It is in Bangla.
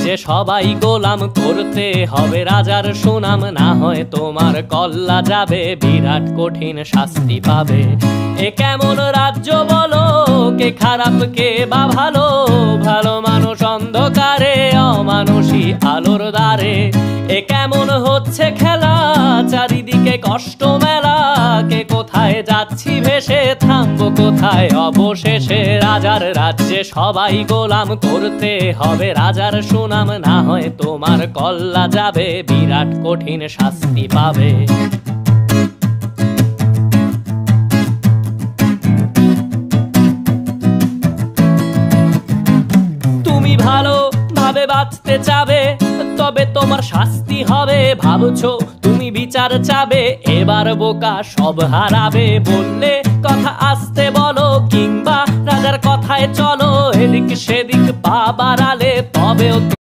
রাজ্যে সবাই গোলাম, করতে হবে রাজার সুনাম, না হয় তোমার কল্লা যাবে, বিরাট কঠিন শাস্তি পাবে। এ কেমন রাজ্য বলো, কে খারাপ কে বা ভালো, ভালো মানুষ অন্ধকারে, অমানুষী আলোর দ্বারে। এ কেমন হচ্ছে খেলা, চারিদিকে কষ্ট মেলা, কে কোথায় যাচ্ছি ভেসে, থামবো কোথায় অবশেষে। রাজার রাজ্যে সবাই গোলাম, করতে হবে রাজার সুনাম, না হয় তোমার কল্লা যাবে, বিরাট কঠিন শাস্তি পাবে। তুমি ভালো ভাবে বাঁচতে চাবে, তবে তোমার শাস্তি হবে। ভাবছো তুমি বিচার চাবে, এবার বোকা সব হারাবে। বললে কথা আস্তে বলো, কিংবা রাজার কথায় চলো, এদিক সেদিক পা বাড়ালে তবেও